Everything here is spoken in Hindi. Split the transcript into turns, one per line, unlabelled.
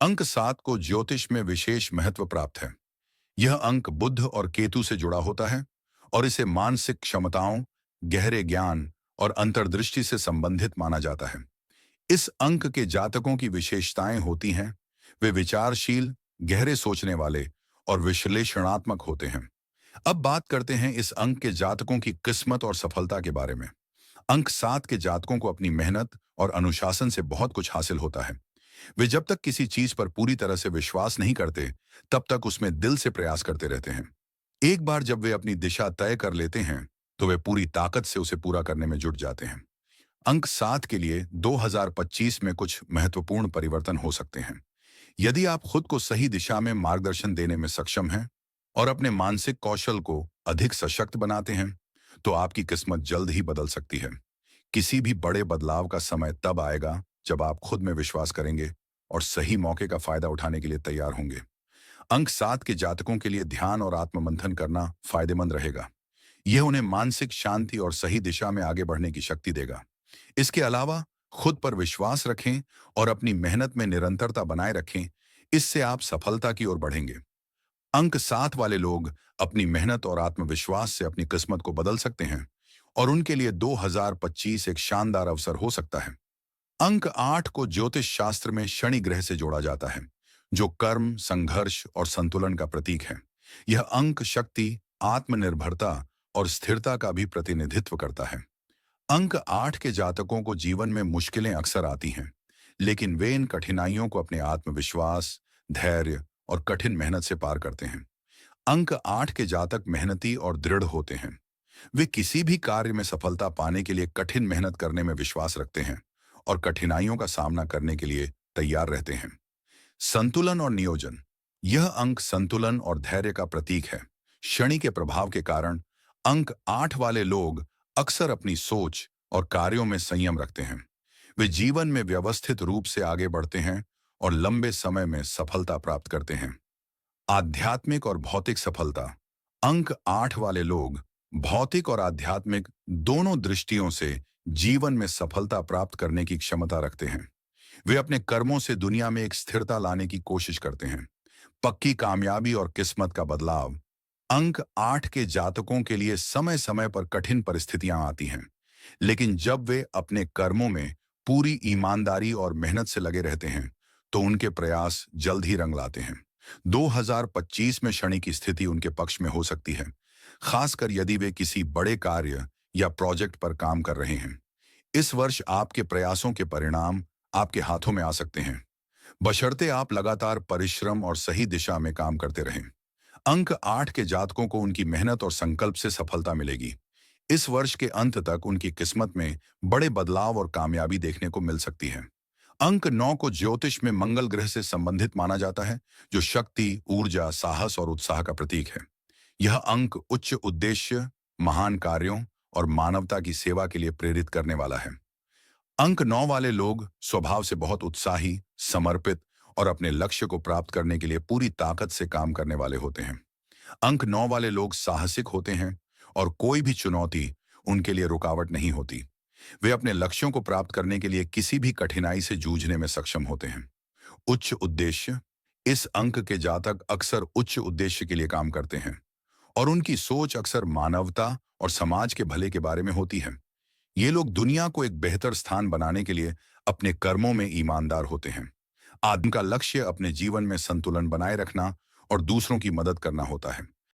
अंक 7 को ज्योतिष में विशेष महत्व प्राप्त है। यह अंक बुध और केतु से जुड़ा होता है और इसे मानसिक क्षमताओं, गहरे ज्ञान और अंतर्दृष्टि से संबंधित माना जाता है। इस अंक के जातकों की विशेषताएं होती हैं। वे विचारशील, गहरे सोचने वाले और विश्लेषणात्मक होते हैं। अब बात करते हैं इस अंक के जातकों की किस्मत और सफलता के बारे में। अंक 7 के जातकों को अपनी मेहनत और अनुशासन से बहुत कुछ हासिल होता है। वे जब तक किसी चीज पर पूरी तरह से विश्वास नहीं करते, तब तक उसमें दिल से प्रयास करते रहते हैं। एक बार जब वे अपनी दिशा तय कर लेते हैं, तो वे पूरी ताकत से उसे पूरा करने में जुट जाते हैं। अंक 7 के लिए 2025 में कुछ महत्वपूर्ण परिवर्तन हो सकते हैं। यदि आप खुद को सही दिशा में मार्गदर्शन देने में सक्षम हैं और अपने मानसिक कौशल को अधिक सशक्त बनाते हैं, तो आपकी किस्मत जल्द ही बदल सकती है। किसी भी बड़े बदलाव का समय तब आएगा जब आप खुद में विश्वास करेंगे और सही मौके का फायदा उठाने के लिए तैयार होंगे। अंक 7 के जातकों के लिए ध्यान और आत्ममंथन करना फायदेमंद रहेगा। यह उन्हें मानसिक शांति और सही दिशा में आगे बढ़ने की शक्ति देगा। इसके अलावा खुद पर विश्वास रखें और अपनी मेहनत में निरंतरता बनाए रखें। इससे आप सफलता की ओर बढ़ेंगे। अंक 7 वाले लोग अपनी मेहनत और आत्मविश्वास से अपनी किस्मत को बदल सकते हैं और उनके लिए 2025 एक शानदार अवसर हो सकता है। अंक 8 को ज्योतिष शास्त्र में शनि ग्रह से जोड़ा जाता है, जो कर्म, संघर्ष और संतुलन का प्रतीक है। यह अंक शक्ति, आत्मनिर्भरता और स्थिरता का भी प्रतिनिधित्व करता है। अंक 8 के जातकों को जीवन में मुश्किलें अक्सर आती हैं, लेकिन वे इन कठिनाइयों को अपने आत्मविश्वास, धैर्य और कठिन मेहनत से पार करते हैं। अंक 8 के जातक मेहनती और दृढ़ होते हैं। वे किसी भी कार्य में सफलता पाने के लिए कठिन मेहनत करने में विश्वास रखते हैं और कठिनाइयों का सामना करने के लिए तैयार रहते हैं। संतुलन और नियोजन। यह अंक संतुलन और धैर्य का प्रतीक है। शनि के प्रभाव के कारण अंक 8 वाले लोग अक्सर अपनी सोच और कार्यों में संयम रखते हैं। वे जीवन में व्यवस्थित रूप से आगे बढ़ते हैं और लंबे समय में सफलता प्राप्त करते हैं। आध्यात्मिक और भौतिक सफलता। अंक 8 वाले लोग भौतिक और आध्यात्मिक दोनों दृष्टियों से जीवन में सफलता प्राप्त करने की क्षमता रखते हैं। वे अपने कर्मों से दुनिया में एक स्थिरता लाने की कोशिश करते हैं। पक्की कामयाबी और किस्मत का बदलाव। अंक 8 के जातकों के लिए समय समय पर कठिन परिस्थितियां आती हैं, लेकिन जब वे अपने कर्मों में पूरी ईमानदारी और मेहनत से लगे रहते हैं, तो उनके प्रयास जल्द ही रंग लाते हैं। 2025 में शनि की स्थिति उनके पक्ष में हो सकती है, खासकर यदि वे किसी बड़े कार्य या प्रोजेक्ट पर काम कर रहे हैं। इस वर्ष आपके प्रयासों के परिणाम आपके हाथों में आ सकते हैं, बशर्ते आप लगातार परिश्रम और सही दिशा में काम करते रहें। अंक 8 के जातकों को उनकी मेहनत और संकल्प से सफलता मिलेगी। इस वर्ष के अंत तक उनकी किस्मत में बड़े बदलाव और कामयाबी देखने को मिल सकती है। अंक 9 को ज्योतिष में मंगल ग्रह से संबंधित माना जाता है, जो शक्ति, ऊर्जा, साहस और उत्साह का प्रतीक है। यह अंक उच्च उद्देश्य, महान कार्यों और मानवता की सेवा के लिए प्रेरित करने वाला है। अंक 9 वाले लोग स्वभाव से बहुत उत्साही, समर्पित और अपने लक्ष्य को प्राप्त करने के लिए पूरी ताकत से काम करने वाले होते हैं। अंक 9 वाले लोग साहसिक होते हैं और कोई भी चुनौती उनके लिए रुकावट नहीं होती। वे अपने लक्ष्यों को प्राप्त करने के लिए किसी भी कठिनाई से जूझने में सक्षम होते हैं। उच्च उद्देश्य। इस अंक के जातक अक्सर उच्च उद्देश्य के लिए काम करते हैं और उनकी सोच अक्सर मानवता और समाज के भले के बारे में होती है। ये लोग दुनिया को एक बेहतर स्थान बनाने के लिए अपने कर्मों में ईमानदार होते हैं। आदमी का लक्ष्य अपने जीवन में संतुलन बनाए रखना और दूसरों की मदद करना होता है।